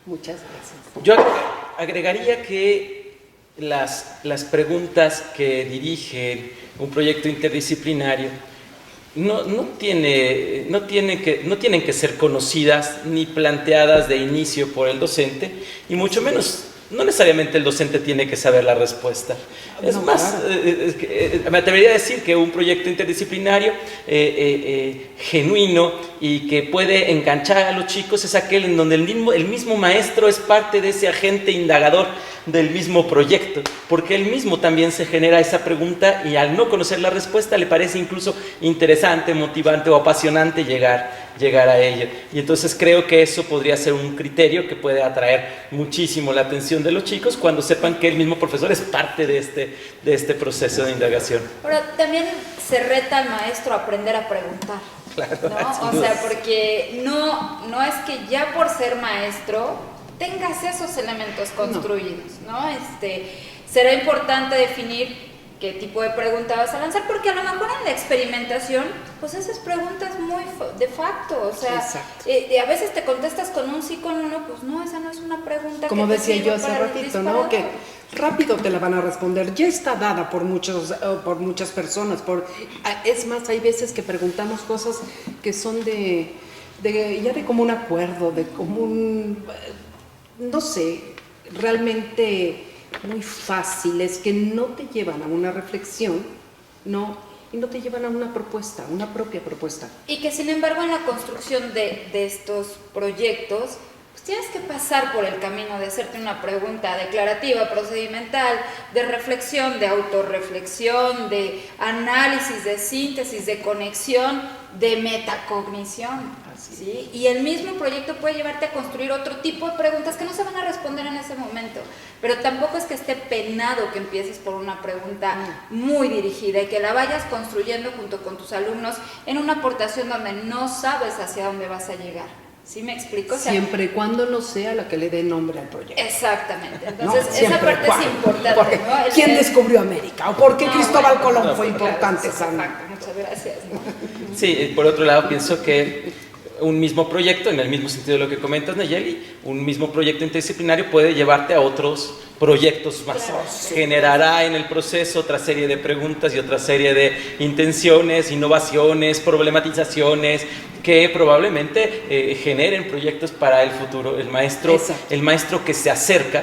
Muchas gracias. Yo agregaría que las preguntas que dirigen un proyecto interdisciplinario no tienen que ser conocidas ni planteadas de inicio por el docente, y mucho menos, no necesariamente el docente tiene que saber la respuesta. Es más, me atrevería a decir que un proyecto interdisciplinario genuino y que puede enganchar a los chicos es aquel en donde el mismo maestro es parte de ese agente indagador del mismo proyecto, porque él mismo también se genera esa pregunta y al no conocer la respuesta le parece incluso interesante, motivante o apasionante llegar a ello. Y entonces creo que eso podría ser un criterio que puede atraer muchísimo la atención de los chicos cuando sepan que el mismo profesor es parte de este proceso de indagación. Ahora, también se reta al maestro a aprender a preguntar. Claro, ¿No? O sea, porque no es que ya por ser maestro tengas esos elementos construidos, ¿no? Será importante definir qué tipo de pregunta vas a lanzar, porque a lo mejor en la experimentación, pues esas preguntas muy de facto, o sea, a veces te contestas con un sí, con un no, pues no, esa no es una pregunta. Como decía yo hace ratito, ¿no? Que rápido te la van a responder, ya está dada por muchas personas, es más, hay veces que preguntamos cosas que son ya de común acuerdo, de común, no sé, realmente muy fáciles, que no te llevan a una reflexión, ¿no? Y no te llevan a una propuesta, una propia propuesta. Y que sin embargo en la construcción de estos proyectos, pues tienes que pasar por el camino de hacerte una pregunta declarativa, procedimental, de reflexión, de autorreflexión, de análisis, de síntesis, de conexión, de metacognición. ¿Sí? Y el mismo proyecto puede llevarte a construir otro tipo de preguntas que no se van a responder en ese momento, pero tampoco es que esté penado que empieces por una pregunta muy dirigida y que la vayas construyendo junto con tus alumnos en una aportación donde no sabes hacia dónde vas a llegar. ¿Sí me explico? O sea, siempre y cuando no sea la que le dé nombre al proyecto. Exactamente. Entonces, no, esa parte es importante, ¿no? ¿Quién descubrió América? ¿O por qué Cristóbal Colón fue importante? Muchas gracias, ¿no? Sí, por otro lado, pienso que un mismo proyecto, en el mismo sentido de lo que comentas, Nayeli, un mismo proyecto interdisciplinario puede llevarte a otros proyectos más. Claro, generará en el proceso otra serie de preguntas y otra serie de intenciones, innovaciones, problematizaciones que probablemente generen proyectos para el futuro. El maestro que se acerca,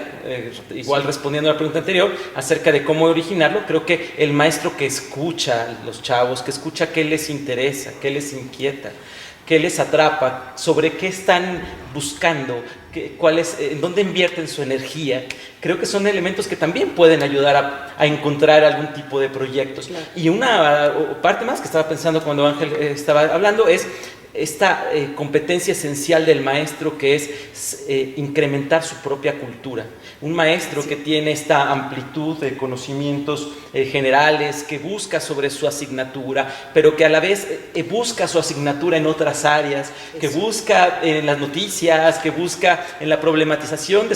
igual respondiendo a la pregunta anterior, acerca de cómo originarlo, creo que el maestro que escucha a los chavos, que escucha qué les interesa, qué les inquieta, qué les atrapa, sobre qué están buscando, en dónde invierten su energía. Creo que son elementos que también pueden ayudar a encontrar algún tipo de proyectos. Claro. Y una parte más que estaba pensando cuando Ángel estaba hablando es esta competencia esencial del maestro, que es incrementar su propia cultura. Un maestro que tiene esta amplitud de conocimientos generales, que busca sobre su asignatura, pero que a la vez busca su asignatura en otras áreas, que busca en las noticias, que busca en la problematización de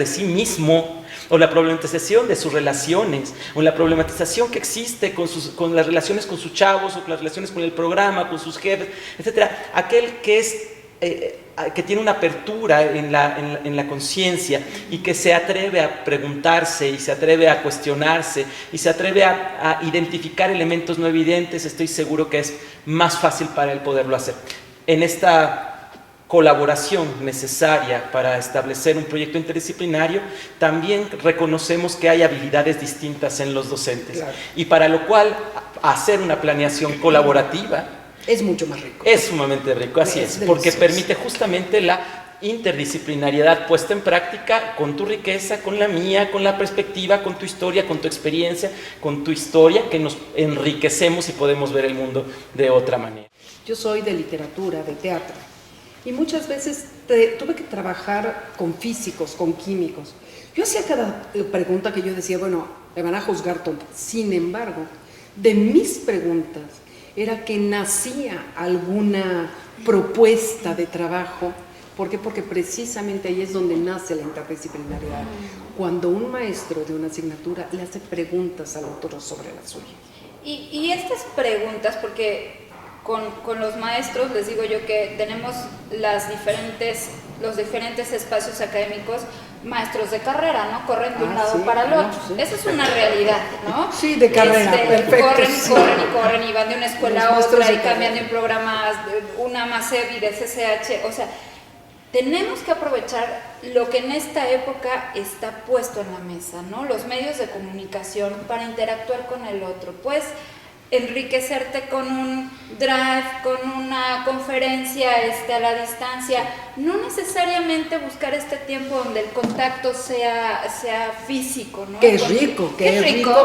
sí mismo, o la problematización de sus relaciones, o la problematización que existe con las relaciones con sus chavos, o con las relaciones con el programa, con sus jefes, etc. Aquel que tiene una apertura en la conciencia y que se atreve a preguntarse y se atreve a cuestionarse y se atreve a identificar elementos no evidentes, estoy seguro que es más fácil para él poderlo hacer. En esta colaboración necesaria para establecer un proyecto interdisciplinario, también reconocemos que hay habilidades distintas en los docentes. Claro. Y para lo cual hacer una planeación colaborativa es mucho más rico. Es sumamente rico, así es, porque permite justamente la interdisciplinariedad puesta en práctica con tu riqueza, con la mía, con la perspectiva, con tu historia, con tu experiencia, con tu historia, que nos enriquecemos y podemos ver el mundo de otra manera. Yo soy de literatura, de teatro, y muchas veces tuve que trabajar con físicos, con químicos. Yo hacía cada pregunta que yo decía, bueno, me van a juzgar tonta. Sin embargo, de mis preguntas era que nacía alguna propuesta de trabajo. ¿Por qué? Porque precisamente ahí es donde nace la interdisciplinariedad. Cuando un maestro de una asignatura le hace preguntas al otro sobre la suya. Y estas preguntas, porque con los maestros, les digo yo que tenemos los diferentes espacios académicos, maestros de carrera, ¿no? Corren de un lado para el otro. Sí. Esa es una realidad, ¿no? Sí, de carrera, perfecto. Corren y van de una escuela a otra y cambian de programas, una MASEB y de CCH, o sea, tenemos que aprovechar lo que en esta época está puesto en la mesa, ¿no? Los medios de comunicación para interactuar con el otro, pues enriquecerte con un drive, con una conferencia a la distancia, no necesariamente buscar este tiempo donde el contacto sea físico, ¿no? Que es rico,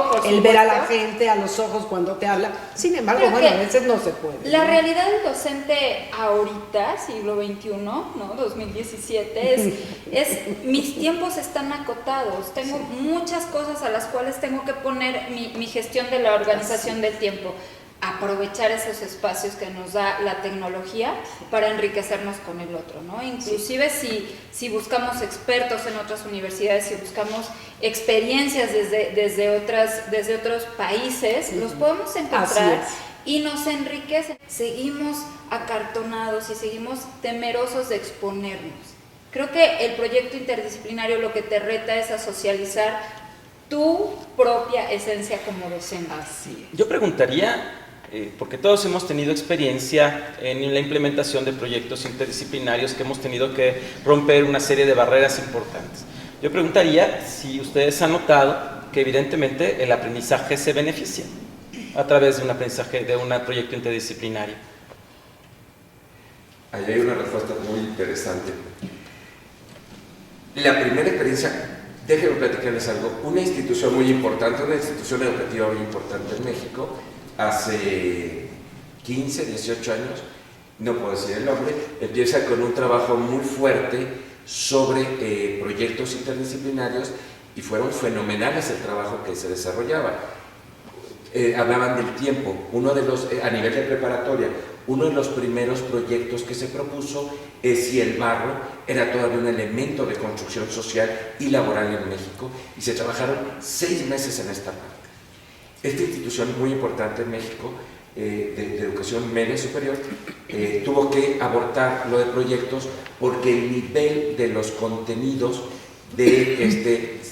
por el ver a la supuesto. gente a los ojos cuando te habla. Sin embargo, Pero bueno, que a veces no se puede. La ¿no? realidad del docente ahorita, siglo XXI, ¿no? 2017, mis tiempos están acotados. Tengo muchas cosas a las cuales tengo que poner mi gestión de la organización del tiempo. Aprovechar esos espacios que nos da la tecnología para enriquecernos con el otro, ¿no? Inclusive si buscamos expertos en otras universidades, si buscamos experiencias desde otros países, los podemos encontrar y nos enriquecen. Seguimos acartonados y seguimos temerosos de exponernos. Creo que el proyecto interdisciplinario lo que te reta es a socializar tu propia esencia como docente. Así es. Yo preguntaría, porque todos hemos tenido experiencia en la implementación de proyectos interdisciplinarios que hemos tenido que romper una serie de barreras importantes. Yo preguntaría si ustedes han notado que evidentemente el aprendizaje se beneficia a través de un aprendizaje, de un proyecto interdisciplinario. Ahí hay una respuesta muy interesante. La primera experiencia, déjenme platicarles algo, una institución muy importante, una institución educativa muy importante en México, hace 15, 18 años, no puedo decir el nombre, empieza con un trabajo muy fuerte sobre proyectos interdisciplinarios y fueron fenomenales el trabajo que se desarrollaba. Hablaban del tiempo, a nivel de preparatoria, uno de los primeros proyectos que se propuso es si el barro era todavía un elemento de construcción social y laboral en México, y se trabajaron 6 meses en esta parte. Esta institución muy importante en México, de educación media superior, tuvo que abortar lo de proyectos porque el nivel de los contenidos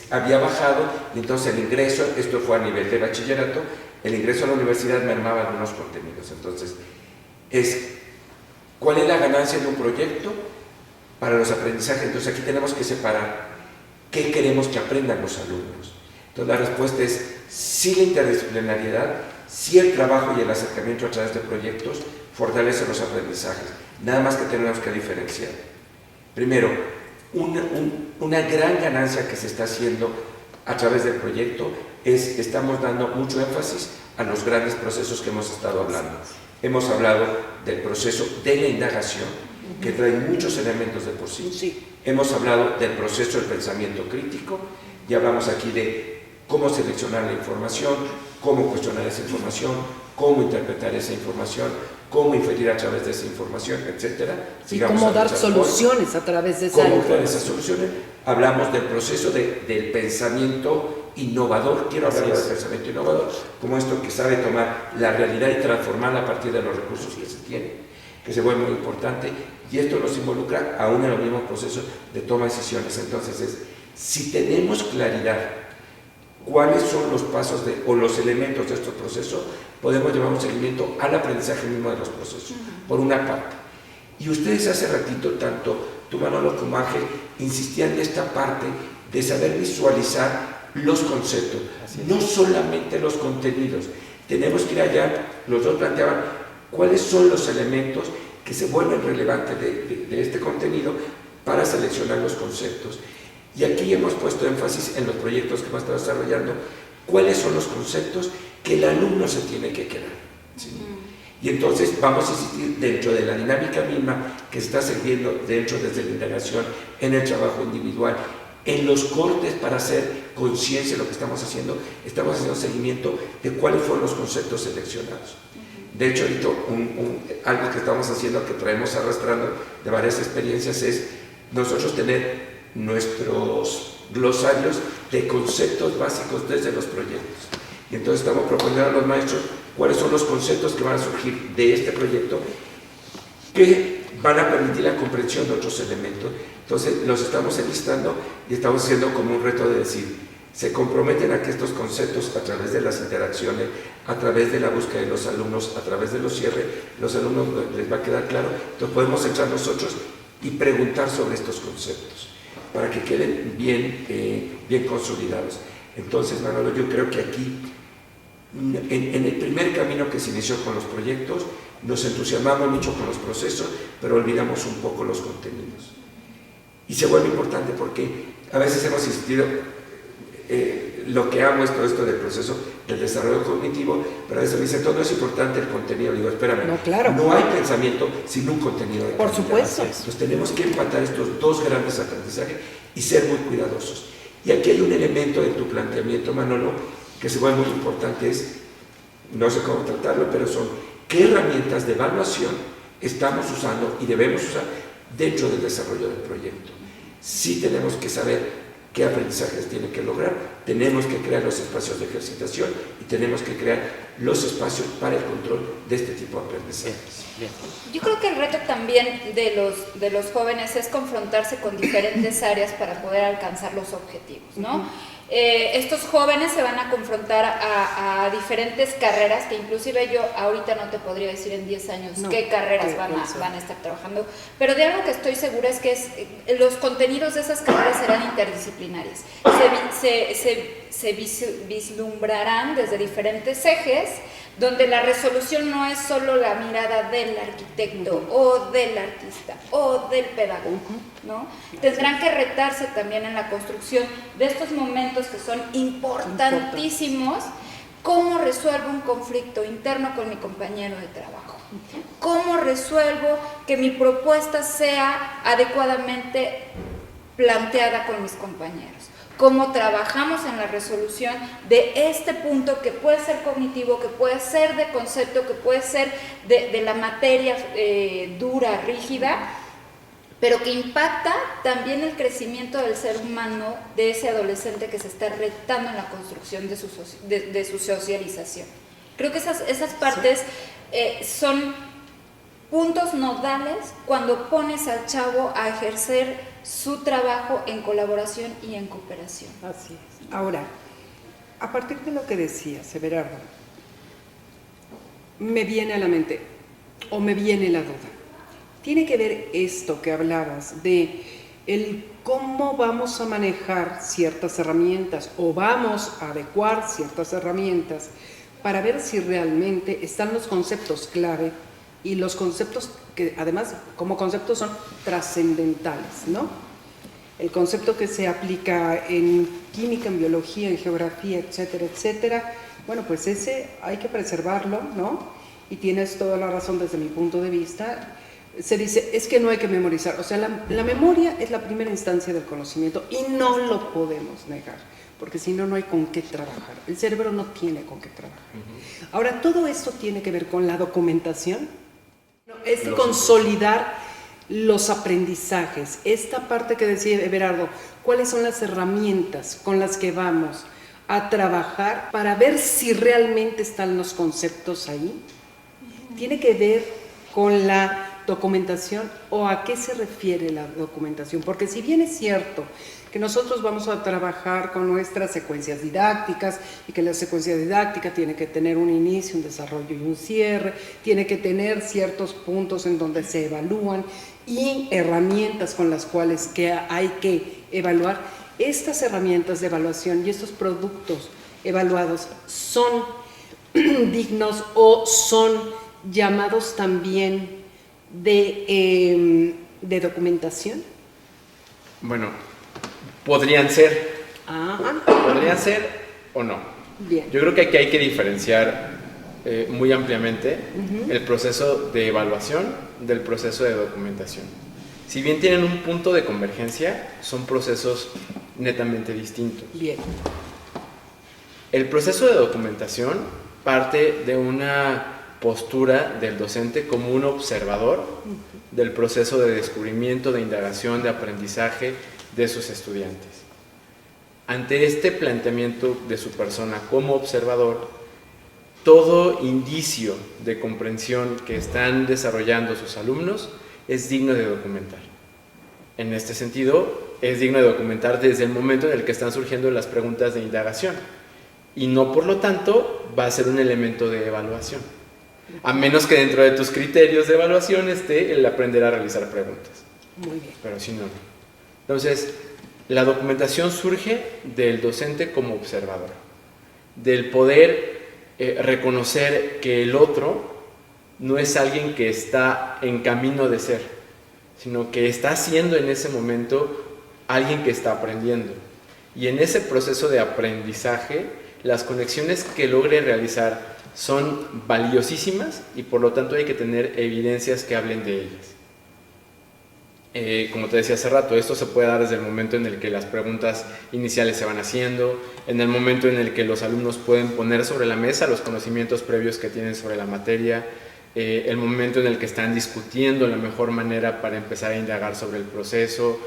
había bajado, y entonces el ingreso, esto fue a nivel de bachillerato, el ingreso a la universidad mermaba algunos contenidos. Entonces, ¿cuál es la ganancia de un proyecto para los aprendizajes? Entonces aquí tenemos que separar qué queremos que aprendan los alumnos. Entonces la respuesta es sí, la interdisciplinariedad, sí, el trabajo y el acercamiento a través de proyectos fortalecen los aprendizajes. Nada más que tenemos que diferenciar. Primero, una gran ganancia que se está haciendo a través del proyecto estamos dando mucho énfasis a los grandes procesos que hemos estado hablando. Hemos hablado del proceso de la indagación, que trae muchos elementos de por sí. Sí. Hemos hablado del proceso del pensamiento crítico, y hablamos aquí de cómo seleccionar la información, cómo cuestionar esa información, cómo interpretar esa información, cómo inferir a través de esa información, etc. Y cómo dar soluciones a través de esa ¿Cómo dar información? esas soluciones? Hablamos del proceso del pensamiento innovador. Quiero hablar del pensamiento innovador, como esto que sabe tomar la realidad y transformarla a partir de los recursos que se tienen, que se vuelve muy importante, y esto nos involucra aún en los mismos procesos de toma de decisiones. Entonces, si tenemos claridad cuáles son los pasos o los elementos de estos procesos, podemos llevar un seguimiento al aprendizaje mismo de los procesos, por una parte. Y ustedes hace ratito, tanto tú, Manolo, como Ángel, insistían en esta parte de saber visualizar los conceptos, no solamente los contenidos. Tenemos que ir allá, los dos planteaban cuáles son los elementos que se vuelven relevantes de este contenido para seleccionar los conceptos. Y aquí hemos puesto énfasis en los proyectos que hemos estado desarrollando, cuáles son los conceptos que el alumno se tiene que quedar, ¿sí? Y entonces vamos a insistir dentro de la dinámica misma que se está siguiendo desde la indagación, en el trabajo individual, en los cortes para hacer conciencia de lo que estamos haciendo seguimiento de cuáles fueron los conceptos seleccionados. De hecho, ahorita algo que estamos haciendo, que traemos arrastrando de varias experiencias, es nosotros tener nuestros glosarios de conceptos básicos desde los proyectos. Y entonces estamos proponiendo a los maestros cuáles son los conceptos que van a surgir de este proyecto que van a permitir la comprensión de otros elementos. Entonces los estamos enlistando y estamos haciendo como un reto de decir, se comprometen a que estos conceptos, a través de las interacciones, a través de la búsqueda de los alumnos, a través de los cierres, los alumnos les va a quedar claro. Entonces podemos entrar nosotros y preguntar sobre estos conceptos para que queden bien consolidados. Entonces, Manolo, yo creo que aquí, en el primer camino que se inició con los proyectos, nos entusiasmamos mucho con los procesos, pero olvidamos un poco los contenidos. Y se vuelve importante porque a veces hemos insistido, lo que amo es todo esto del proceso del desarrollo cognitivo, pero a veces me dicen, todo no es importante el contenido. Digo, espérame, no, claro. No hay pensamiento sin un contenido de Por calidad. supuesto. Entonces tenemos que empatar estos dos grandes aprendizajes y ser muy cuidadosos. Y aquí hay un elemento de tu planteamiento, Manolo, que se vuelve muy importante, es, no sé cómo tratarlo, pero son qué herramientas de evaluación estamos usando y debemos usar dentro del desarrollo del proyecto. Sí tenemos que saber qué aprendizajes tiene que lograr, tenemos que crear los espacios de ejercitación y tenemos que crear los espacios para el control de este tipo de aprendizajes. Yo creo que el reto también de los jóvenes es confrontarse con diferentes áreas para poder alcanzar los objetivos, ¿no? Estos jóvenes se van a confrontar a diferentes carreras que inclusive yo ahorita no te podría decir en 10 años qué carreras van a estar trabajando, pero de algo que estoy segura es que los contenidos de esas carreras serán interdisciplinarios. Se vislumbrarán desde diferentes ejes, donde la resolución no es solo la mirada del arquitecto o del artista o del pedagogo, ¿no? Tendrán que retarse también en la construcción de estos momentos que son importantísimos. ¿Cómo resuelvo un conflicto interno con mi compañero de trabajo? ¿Cómo resuelvo que mi propuesta sea adecuadamente planteada con mis compañeros? Cómo trabajamos en la resolución de este punto que puede ser cognitivo, que puede ser de concepto, que puede ser de la materia dura, rígida, pero que impacta también el crecimiento del ser humano, de ese adolescente que se está retando en la construcción de su socialización. Creo que esas partes son puntos nodales cuando pones al chavo a ejercer su trabajo en colaboración y en cooperación. Así es. Ahora, a partir de lo que decías, Everardo, me viene a la mente, o me viene la duda. Tiene que ver esto que hablabas de el cómo vamos a manejar ciertas herramientas o vamos a adecuar ciertas herramientas para ver si realmente están los conceptos clave y los conceptos que además como conceptos son trascendentales, ¿no? El concepto que se aplica en química, en biología, en geografía, etcétera, etcétera, bueno, pues ese hay que preservarlo, ¿no? Y tienes toda la razón desde mi punto de vista. Se dice, es que no hay que memorizar, o sea, la memoria es la primera instancia del conocimiento y no lo podemos negar, porque si no, no hay con qué trabajar. El cerebro no tiene con qué trabajar. Ahora, todo esto tiene que ver con la documentación, es de consolidar los aprendizajes. Esta parte que decía Everardo, ¿cuáles son las herramientas con las que vamos a trabajar para ver si realmente están los conceptos ahí? Tiene que ver con la documentación o a qué se refiere la documentación, porque si bien es cierto que nosotros vamos a trabajar con nuestras secuencias didácticas y que la secuencia didáctica tiene que tener un inicio, un desarrollo y un cierre, tiene que tener ciertos puntos en donde se evalúan y herramientas con las cuales que hay que evaluar, estas herramientas de evaluación y estos productos evaluados son dignos o son llamados también de documentación. Bueno, podrían ser. Ajá. Podrían ser o no. Bien. Yo creo que aquí hay que diferenciar muy ampliamente el proceso de evaluación del proceso de documentación. Si bien tienen un punto de convergencia, son procesos netamente distintos. Bien. El proceso de documentación parte de una postura del docente como un observador del proceso de descubrimiento, de indagación, de aprendizaje de sus estudiantes. Ante este planteamiento de su persona como observador, todo indicio de comprensión que están desarrollando sus alumnos es digno de documentar. En este sentido, es digno de documentar desde el momento en el que están surgiendo las preguntas de indagación y no, por lo tanto, va a ser un elemento de evaluación, a menos que dentro de tus criterios de evaluación esté el aprender a realizar preguntas. Muy bien. Pero si no, no. Entonces, la documentación surge del docente como observador, del poder reconocer que el otro no es alguien que está en camino de ser, sino que está siendo en ese momento alguien que está aprendiendo. Y en ese proceso de aprendizaje, las conexiones que logre realizar son valiosísimas y por lo tanto hay que tener evidencias que hablen de ellas. Como te decía hace rato, esto se puede dar desde el momento en el que las preguntas iniciales se van haciendo, en el momento en el que los alumnos pueden poner sobre la mesa los conocimientos previos que tienen sobre la materia, el momento en el que están discutiendo la mejor manera para empezar a indagar sobre el proceso.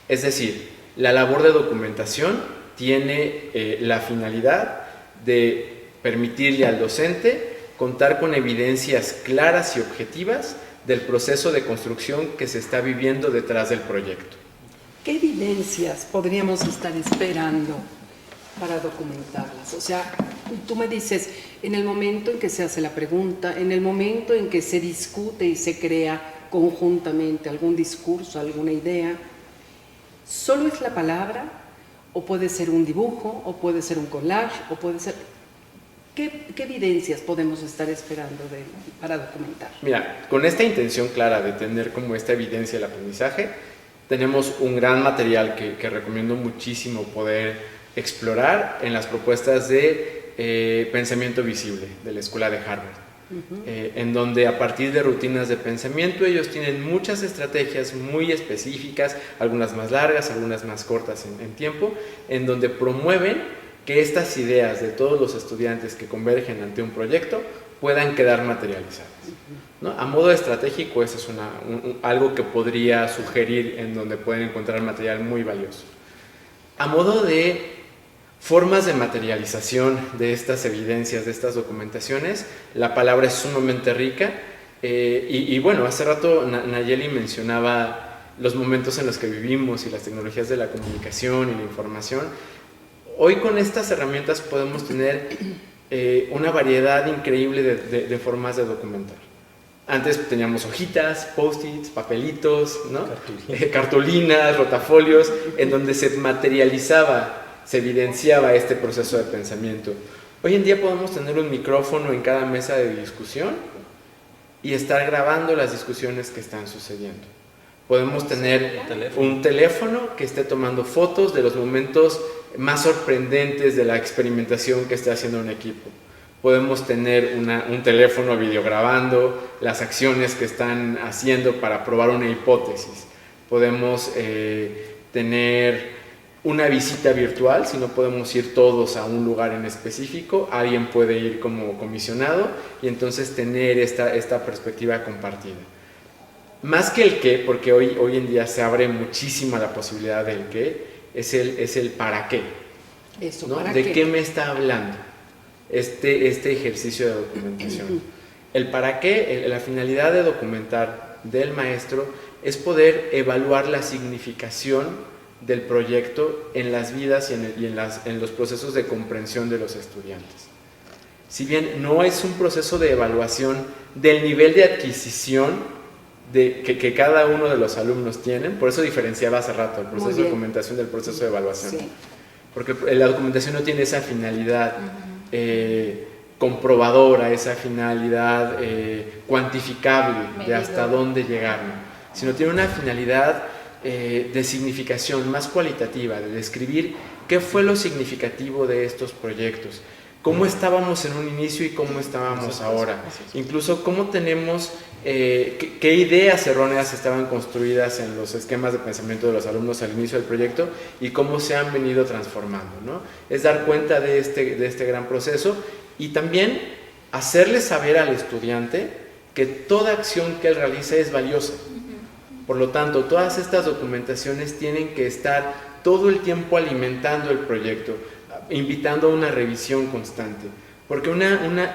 Es decir, la labor de documentación tiene la finalidad de permitirle al docente contar con evidencias claras y objetivas del proceso de construcción que se está viviendo detrás del proyecto. ¿Qué evidencias podríamos estar esperando para documentarlas? O sea, tú me dices, en el momento en que se hace la pregunta, en el momento en que se discute y se crea conjuntamente algún discurso, alguna idea, ¿solo es la palabra? ¿O puede ser un dibujo? ¿O puede ser un collage? ¿O puede ser...? ¿Qué evidencias podemos estar esperando para documentar? Mira, con esta intención clara de tener como esta evidencia del aprendizaje, tenemos un gran material que recomiendo muchísimo poder explorar en las propuestas de pensamiento visible de la Escuela de Harvard, en donde a partir de rutinas de pensamiento ellos tienen muchas estrategias muy específicas, algunas más largas, algunas más cortas en tiempo, en donde promueven que estas ideas de todos los estudiantes que convergen ante un proyecto puedan quedar materializadas, ¿no? A modo estratégico, eso es algo que podría sugerir en donde pueden encontrar material muy valioso. A modo de formas de materialización de estas evidencias, de estas documentaciones, la palabra es sumamente rica y bueno, hace rato Nayeli mencionaba los momentos en los que vivimos y las tecnologías de la comunicación y la información. Hoy con estas herramientas podemos tener una variedad increíble de formas de documentar. Antes teníamos hojitas, post-its, papelitos, ¿no? Cartulinas, rotafolios, en donde se materializaba, se evidenciaba este proceso de pensamiento. Hoy en día podemos tener un micrófono en cada mesa de discusión y estar grabando las discusiones que están sucediendo. Podemos tener un teléfono que esté tomando fotos de los momentos más sorprendentes de la experimentación que esté haciendo un equipo. Podemos tener un teléfono videograbando las acciones que están haciendo para probar una hipótesis. Podemos tener una visita virtual, si no podemos ir todos a un lugar en específico, alguien puede ir como comisionado y entonces tener esta perspectiva compartida. Más que el qué, porque hoy en día se abre muchísima la posibilidad del qué, es el para qué. Eso, ¿no? ¿para ¿De qué? qué me está hablando este ejercicio de documentación? El para qué, la finalidad de documentar del maestro es poder evaluar la significación del proyecto en las vidas y en los procesos de comprensión de los estudiantes. Si bien no es un proceso de evaluación del nivel de adquisición que cada uno de los alumnos tienen, por eso diferenciaba hace rato el proceso de documentación del proceso de evaluación. Sí. Porque la documentación no tiene esa finalidad comprobadora, esa finalidad cuantificable de hasta dónde llegar, ¿no? Sino tiene una finalidad de significación más cualitativa, de describir qué fue lo significativo de estos proyectos, cómo estábamos en un inicio y cómo estábamos ahora, incluso cómo tenemos, qué ideas erróneas estaban construidas en los esquemas de pensamiento de los alumnos al inicio del proyecto y cómo se han venido transformando, ¿no? Es dar cuenta de este gran proceso y también hacerle saber al estudiante que toda acción que él realice es valiosa. Por lo tanto, todas estas documentaciones tienen que estar todo el tiempo alimentando el proyecto, invitando a una revisión constante, Porque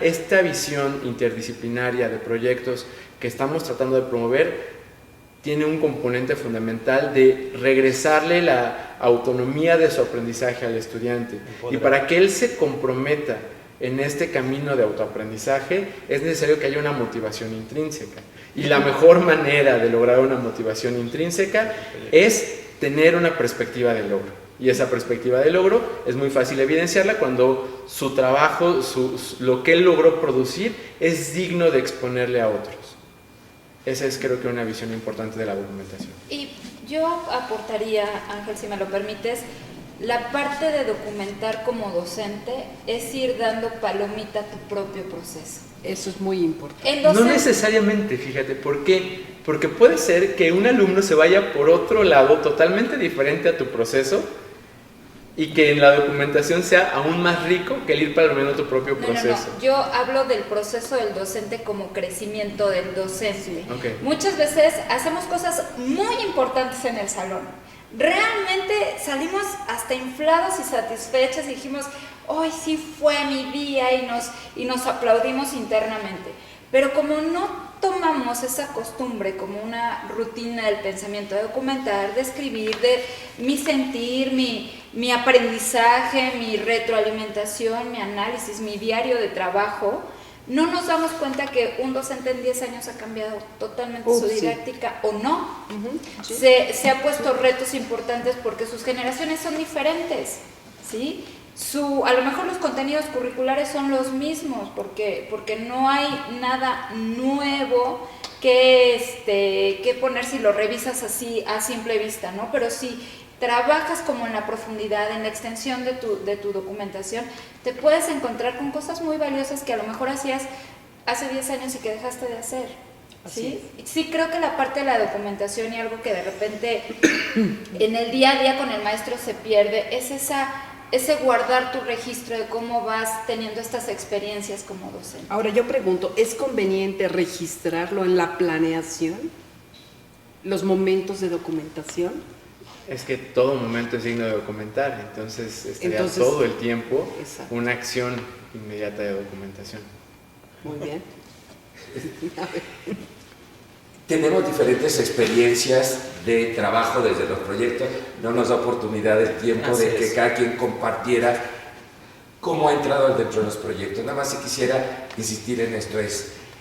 esta visión interdisciplinaria de proyectos que estamos tratando de promover tiene un componente fundamental de regresarle la autonomía de su aprendizaje al estudiante. Y para que él se comprometa en este camino de autoaprendizaje es necesario que haya una motivación intrínseca. Y la mejor manera de lograr una motivación intrínseca es tener una perspectiva de logro. Y esa perspectiva de logro es muy fácil evidenciarla cuando su trabajo, lo que él logró producir es digno de exponerle a otros. Esa es, creo que, una visión importante de la documentación. Y yo aportaría, Ángel, si me lo permites, la parte de documentar como docente es ir dando palomita a tu propio proceso. Eso es muy importante. No necesariamente, fíjate, ¿por qué? Porque puede ser que un alumno se vaya por otro lado totalmente diferente a tu proceso y que en la documentación sea aún más rico que el ir palomeando tu propio proceso. No. Yo hablo del proceso del docente como crecimiento del docente. Okay. Muchas veces hacemos cosas muy importantes en el salón. Realmente salimos hasta inflados y satisfechos y dijimos, hoy sí fue mi día, y nos aplaudimos internamente. Pero como no tomamos esa costumbre como una rutina del pensamiento, de documentar, de escribir, de mi sentir, mi aprendizaje, mi retroalimentación, mi análisis, mi diario de trabajo, no nos damos cuenta que un docente en 10 años ha cambiado totalmente su didáctica, o no. Sí. Se ha puesto retos importantes porque sus generaciones son diferentes, ¿sí? A lo mejor los contenidos curriculares son los mismos, porque no hay nada nuevo que poner si lo revisas así a simple vista, ¿no? Pero si trabajas como en la profundidad, en la extensión de tu documentación, te puedes encontrar con cosas muy valiosas que a lo mejor hacías hace 10 años y que dejaste de hacer. ¿Sí? Sí, creo que la parte de la documentación, y algo que de repente en el día a día con el maestro se pierde, es ese guardar tu registro de cómo vas teniendo estas experiencias como docente. Ahora yo pregunto, ¿es conveniente registrarlo en la planeación? ¿Los momentos de documentación? Es que todo momento es digno de documentar, entonces estaría todo el tiempo una acción inmediata de documentación. Muy bien. Tenemos diferentes experiencias de trabajo desde los proyectos, no nos da oportunidad el tiempo de que cada quien compartiera cómo ha entrado dentro de los proyectos. Nada más si quisiera insistir en esto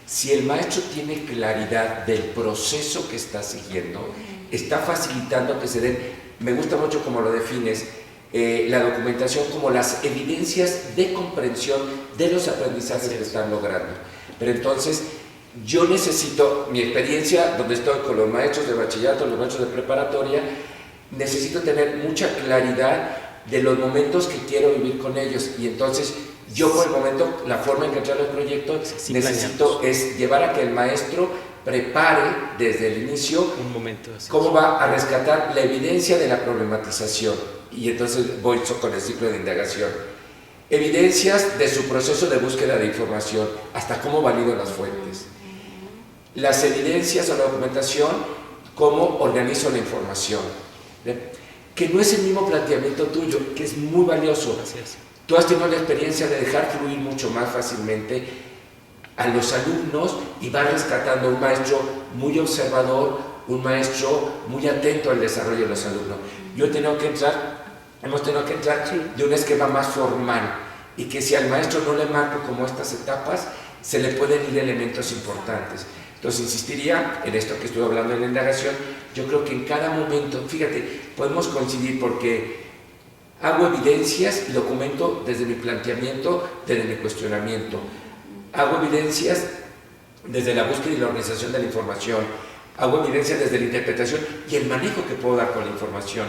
si el maestro tiene claridad del proceso que está siguiendo, está facilitando que se den, me gusta mucho como lo defines, la documentación como las evidencias de comprensión de los aprendizajes que están logrando. Pero entonces, yo necesito, mi experiencia donde estoy con los maestros de bachillerato, los maestros de preparatoria, necesito tener mucha claridad de los momentos que quiero vivir con ellos, y entonces yo por el momento, la forma en que entran los proyectos, necesito es llevar a que el maestro prepare desde el inicio un momento cómo va a rescatar la evidencia de la problematización, y entonces voy con el ciclo de indagación. Evidencias de su proceso de búsqueda de información, hasta cómo valido las fuentes. Las evidencias o la documentación, cómo organizo la información. Que no es el mismo planteamiento tuyo, que es muy valioso. Tú has tenido la experiencia de dejar fluir mucho más fácilmente a los alumnos y vas rescatando un maestro muy observador, un maestro muy atento al desarrollo de los alumnos. Hemos tenido que entrar de un esquema más formal, y que si al maestro no le marco como estas etapas, se le pueden ir elementos importantes. Entonces insistiría en esto que estuve hablando en la indagación. Yo creo que en cada momento, fíjate, podemos coincidir porque hago evidencias y documento desde mi planteamiento, desde mi cuestionamiento. Hago evidencias desde la búsqueda y la organización de la información. Hago evidencias desde la interpretación y el manejo que puedo dar con la información.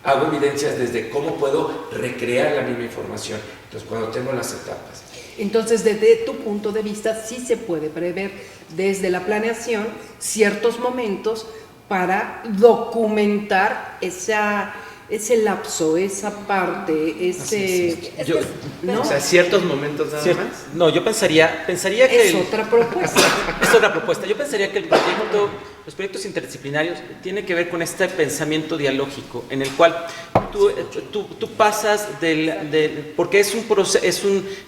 Hago evidencias desde cómo puedo recrear la misma información. Entonces, cuando tengo las etapas. Entonces, desde tu punto de vista, sí se puede prever desde la planeación ciertos momentos para documentar ese lapso, esa parte, ¿no? O sea, ciertos momentos nada más. No, yo pensaría que... Es otra propuesta. Es otra propuesta. Yo pensaría que el proyecto los proyectos interdisciplinarios tienen que ver con este pensamiento dialógico en el cual tú pasas porque es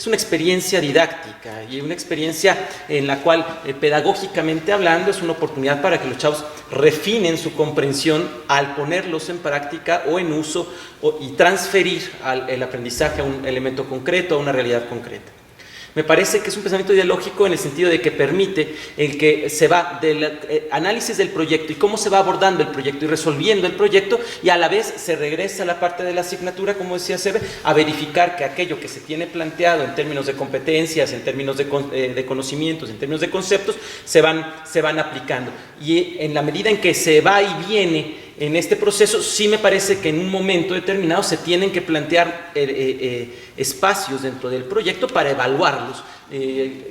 una experiencia didáctica y una experiencia en la cual pedagógicamente hablando es una oportunidad para que los chavos refinen su comprensión al ponerlos en práctica o en uso y transferir el aprendizaje a un elemento concreto, a una realidad concreta. Me parece que es un pensamiento ideológico en el sentido de que permite el que se va del análisis del proyecto y cómo se va abordando el proyecto y resolviendo el proyecto, y a la vez se regresa a la parte de la asignatura, como decía Sebe, a verificar que aquello que se tiene planteado en términos de competencias, en términos de conocimientos, en términos de conceptos, se van aplicando. Y en la medida en que se va y viene en este proceso, sí me parece que en un momento determinado se tienen que plantear espacios dentro del proyecto para evaluarlos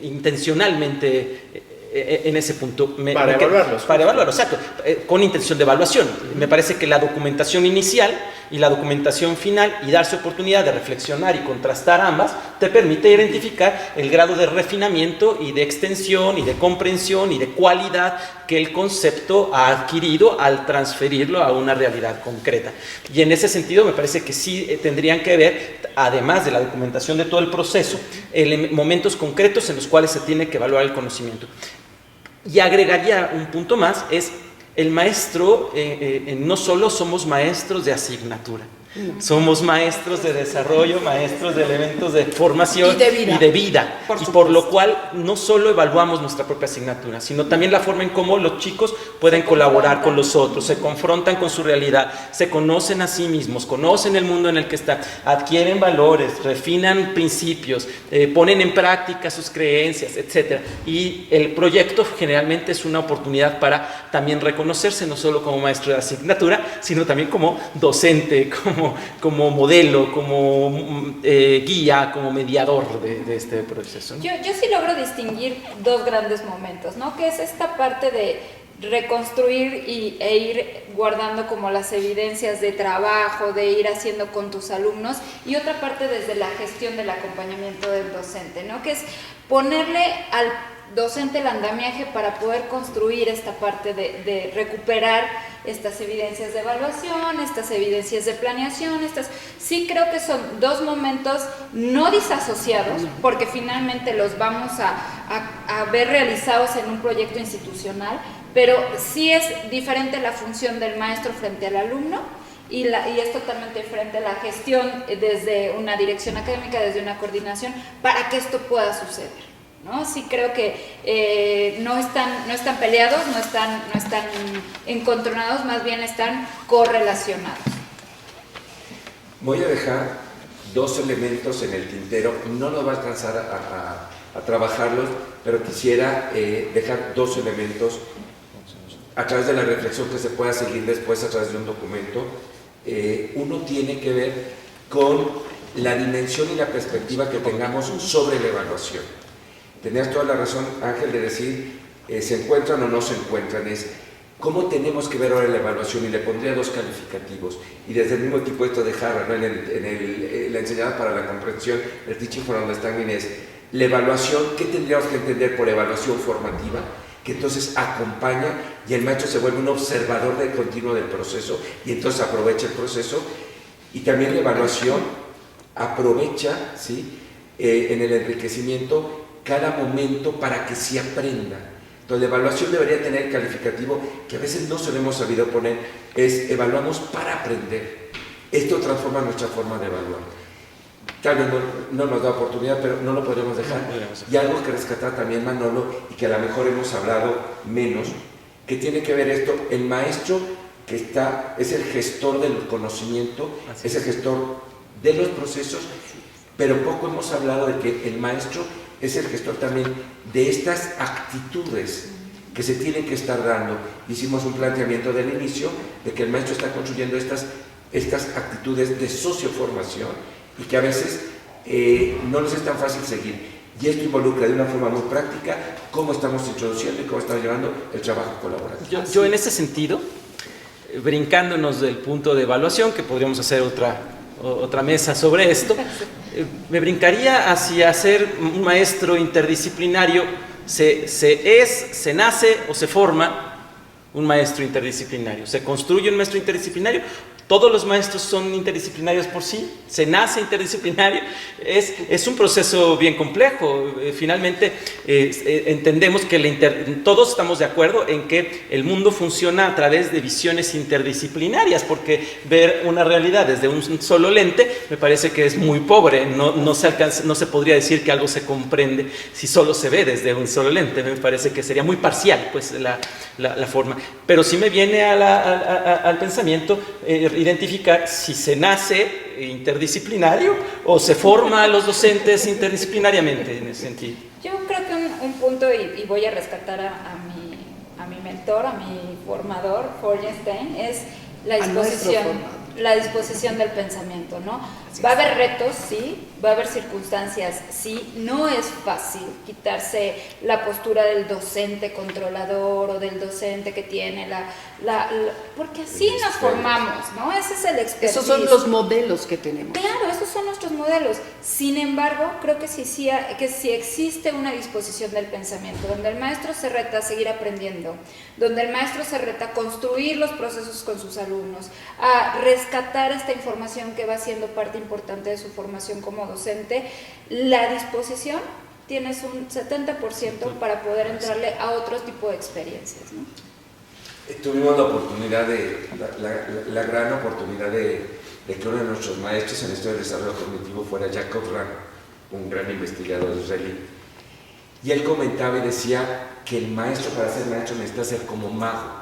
intencionalmente en ese punto. Para evaluarlos, exacto, con intención de evaluación. Me parece que la documentación inicial y la documentación final y darse oportunidad de reflexionar y contrastar ambas te permite identificar el grado de refinamiento y de extensión y de comprensión y de cualidad que el concepto ha adquirido al transferirlo a una realidad concreta. Y en ese sentido me parece que sí tendrían que ver, además de la documentación de todo el proceso, momentos concretos en los cuales se tiene que evaluar el conocimiento. Y agregaría un punto más, es el maestro, no solo somos maestros de asignatura, somos maestros de desarrollo, maestros de elementos de formación y de vida. Y por lo cual no solo evaluamos nuestra propia asignatura, sino también la forma en cómo los chicos pueden colaborar con los otros, se confrontan con su realidad, se conocen a sí mismos, conocen el mundo en el que están, adquieren valores, refinan principios, ponen en práctica sus creencias, etc. Y el proyecto generalmente es una oportunidad para también reconocerse, no solo como maestro de asignatura, sino también como docente, como modelo, como guía, como mediador de este proceso, ¿no? Yo sí logro distinguir dos grandes momentos, ¿no? Que es esta parte de reconstruir e ir guardando como las evidencias de trabajo, de ir haciendo con tus alumnos, y otra parte desde la gestión del acompañamiento del docente, ¿no? Que es ponerle al docente el andamiaje para poder construir esta parte de recuperar estas evidencias de evaluación, estas evidencias de planeación, sí creo que son dos momentos no disasociados, porque finalmente los vamos a ver realizados en un proyecto institucional, pero sí es diferente la función del maestro frente al alumno, y es totalmente diferente la gestión desde una dirección académica, desde una coordinación, para que esto pueda suceder, ¿no? Sí creo que no están peleados, no están encontronados, más bien están correlacionados. Voy a dejar dos elementos en el tintero, no nos va a alcanzar a trabajarlos, pero quisiera dejar dos elementos a través de la reflexión que se pueda seguir después a través de un documento. Uno tiene que ver con la dimensión y la perspectiva que tengamos sobre la evaluación. Tenías toda la razón, Ángel, de decir se encuentran o no se encuentran, es cómo tenemos que ver ahora la evaluación, y le pondría dos calificativos, y desde el mismo tipo esto de Harvard, ¿no? en la enseñanza para la comprensión, el Teaching for Understanding, es la evaluación. ¿Qué tendríamos que entender por evaluación formativa? Que entonces acompaña y el maestro se vuelve un observador del continuo del proceso y entonces aprovecha el proceso. Y también la evaluación aprovecha, ¿sí? En el enriquecimiento cada momento para que se aprenda. Entonces la evaluación debería tener el calificativo que a veces no se lo hemos sabido poner, es evaluamos para aprender. Esto transforma nuestra forma de evaluar. Tal vez no nos da oportunidad, pero no lo podemos dejar. Y algo que rescatar también Manolo, y que a lo mejor hemos hablado menos, que tiene que ver esto, el maestro que es el gestor del conocimiento, es el gestor de los procesos, pero poco hemos hablado de que el maestro es el gestor también de estas actitudes que se tienen que estar dando. Hicimos un planteamiento del inicio de que el maestro está construyendo estas actitudes de socioformación y que a veces no les es tan fácil seguir. Y esto involucra de una forma muy práctica cómo estamos introduciendo y cómo estamos llevando el trabajo colaborativo. Yo en ese sentido, brincándonos del punto de evaluación, que podríamos hacer otra mesa sobre esto, me brincaría hacia ser un maestro interdisciplinario. Se nace o se forma un maestro interdisciplinario. Se construye un maestro interdisciplinario. Todos los maestros son interdisciplinarios por sí, se nace interdisciplinario, es un proceso bien complejo. Finalmente entendemos que todos estamos de acuerdo en que el mundo funciona a través de visiones interdisciplinarias, porque ver una realidad desde un solo lente me parece que es muy pobre, no se podría decir que algo se comprende si solo se ve desde un solo lente, me parece que sería muy parcial pues, la forma, pero sí me viene al pensamiento identificar si se nace interdisciplinario o se forma a los docentes interdisciplinariamente en ese sentido. Yo creo que un punto, y voy a rescatar a mi mentor, a mi formador, Feuerstein, es la disposición del pensamiento, ¿no? Va a haber retos, sí, va a haber circunstancias, sí, no es fácil quitarse la postura del docente controlador o del docente que tiene porque así nos formamos, ¿no? Ese es el expertise. Esos son los modelos que tenemos. Claro, esos son nuestros modelos. Sin embargo, creo que sí existe una disposición del pensamiento, donde el maestro se reta a seguir aprendiendo, donde el maestro se reta a construir los procesos con sus alumnos, a rescatar esta información que va siendo parte importante de su formación como docente. La disposición tienes un 70% para poder entrarle a otro tipo de experiencias, ¿no? Tuvimos la oportunidad la gran oportunidad de que uno de nuestros maestros en esto del desarrollo cognitivo fuera Jacob Rand, un gran investigador israelí. Y él comentaba y decía que el maestro, para ser maestro, necesita ser como mago.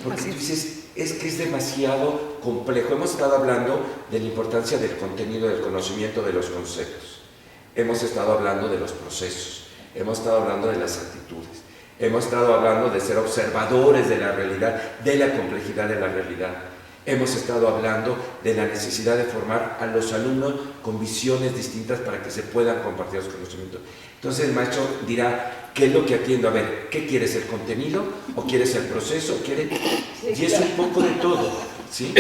Porque tú dices, es que es demasiado complejo. Hemos estado hablando de la importancia del contenido, del conocimiento de los conceptos. Hemos estado hablando de los procesos. Hemos estado hablando de las actitudes. Hemos estado hablando de ser observadores de la realidad, de la complejidad de la realidad. Hemos estado hablando de la necesidad de formar a los alumnos con visiones distintas para que se puedan compartir los conocimientos. Entonces el maestro dirá, ¿qué es lo que atiendo? A ver, ¿qué quieres? ¿El contenido? ¿O quieres el proceso? Y es un poco de todo, ¿sí?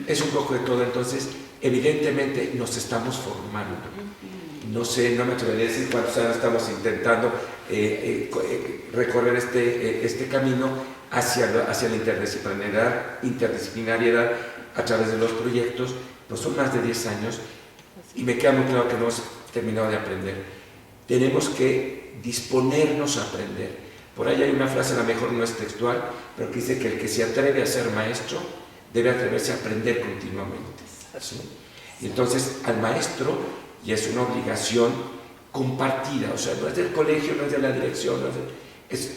Es un poco de todo. Entonces, evidentemente nos estamos formando. No sé, no me atrevería a decir cuántos años estamos intentando recorrer este camino hacia la interdisciplinariedad a través de los proyectos. Pues son más de 10 años y me queda muy claro que no hemos terminado de aprender. Tenemos que disponernos a aprender. Por ahí hay una frase, a lo mejor no es textual, pero que dice que el que se atreve a ser maestro debe atreverse a aprender continuamente, ¿sí? Y entonces al maestro, y es una obligación compartida, o sea, no es del colegio, no es de la dirección, es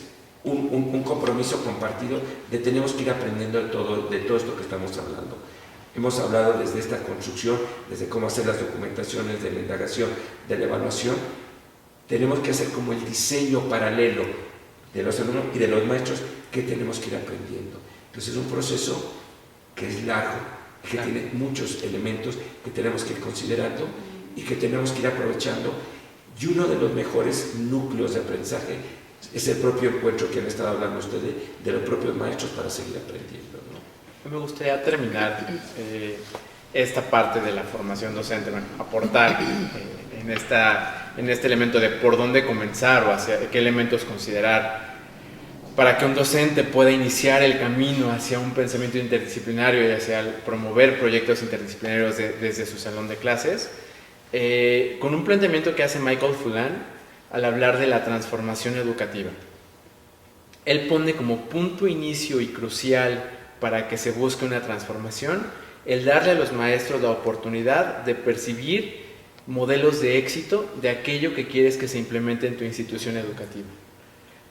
un compromiso compartido de tenemos que ir aprendiendo de todo esto que estamos hablando. Hemos hablado desde esta construcción, desde cómo hacer las documentaciones, de la indagación, de la evaluación. Tenemos que hacer como el diseño paralelo de los alumnos y de los maestros que tenemos que ir aprendiendo. Entonces es un proceso que es largo, que tiene muchos elementos que tenemos que ir considerando y que tenemos que ir aprovechando. Y uno de los mejores núcleos de aprendizaje es el propio encuentro que han estado hablando ustedes de los propios maestros para seguir aprendiendo, ¿no? Me gustaría terminar esta parte de la formación docente, bueno, aportar en este elemento de por dónde comenzar o hacia qué elementos considerar para que un docente pueda iniciar el camino hacia un pensamiento interdisciplinario y hacia promover proyectos interdisciplinarios desde su salón de clases, con un planteamiento que hace Michael Fullan al hablar de la transformación educativa. Él pone como punto inicio y crucial para que se busque una transformación el darle a los maestros la oportunidad de percibir modelos de éxito de aquello que quieres que se implemente en tu institución educativa.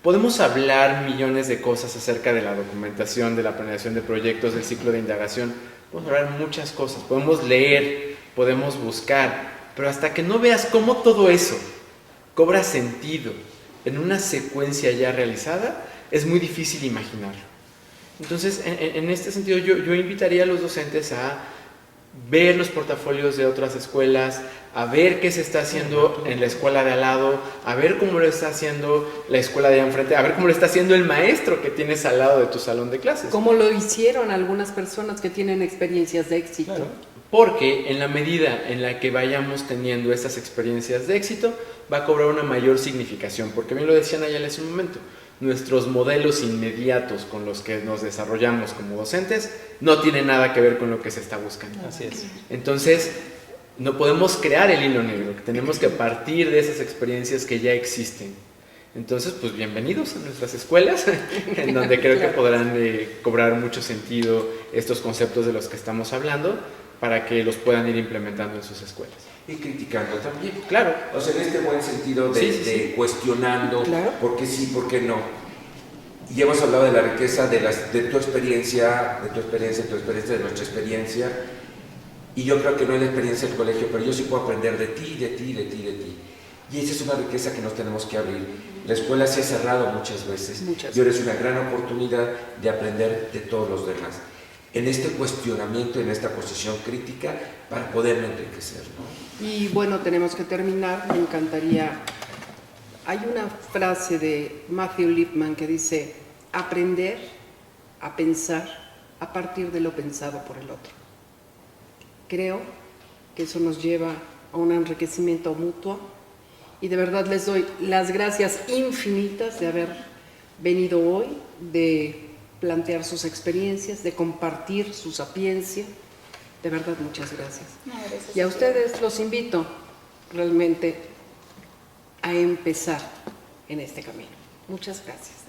Podemos hablar millones de cosas acerca de la documentación, de la planeación de proyectos, del ciclo de indagación, podemos hablar muchas cosas, podemos leer, podemos buscar, pero hasta que no veas cómo todo eso cobra sentido en una secuencia ya realizada, es muy difícil imaginarlo. Entonces, en este sentido, yo invitaría a los docentes a ver los portafolios de otras escuelas, a ver qué se está haciendo en la escuela de al lado, a ver cómo lo está haciendo la escuela de enfrente, a ver cómo lo está haciendo el maestro que tienes al lado de tu salón de clases. Como lo hicieron algunas personas que tienen experiencias de éxito. Claro. Porque en la medida en la que vayamos teniendo estas experiencias de éxito, va a cobrar una mayor significación. Porque bien lo decía Nayeli hace un momento, nuestros modelos inmediatos con los que nos desarrollamos como docentes no tienen nada que ver con lo que se está buscando. Así es. Entonces, no podemos crear el hilo negro, tenemos que partir de esas experiencias que ya existen. Entonces, pues bienvenidos a nuestras escuelas, en donde creo que podrán cobrar mucho sentido estos conceptos de los que estamos hablando, para que los puedan ir implementando en sus escuelas. Y criticando también. Claro. O sea, en este buen sentido de cuestionando, Claro. por qué sí, por qué no. Y hemos hablado de la riqueza de tu experiencia, de nuestra experiencia. Y yo creo que no es la experiencia del colegio, pero yo sí puedo aprender de ti, de ti, de ti, de ti. Y esa es una riqueza que nos tenemos que abrir. La escuela se ha cerrado muchas veces. Y ahora es una gran oportunidad de aprender de todos los demás. En este cuestionamiento, en esta posición crítica, para poderlo enriquecer, ¿no? Y bueno, tenemos que terminar. Me encantaría. Hay una frase de Matthew Lipman que dice: aprender a pensar a partir de lo pensado por el otro. Creo que eso nos lleva a un enriquecimiento mutuo y de verdad les doy las gracias infinitas de haber venido hoy, de plantear sus experiencias, de compartir su sapiencia. De verdad, muchas gracias. No, gracias Y a ustedes los invito realmente a empezar en este camino. Muchas gracias.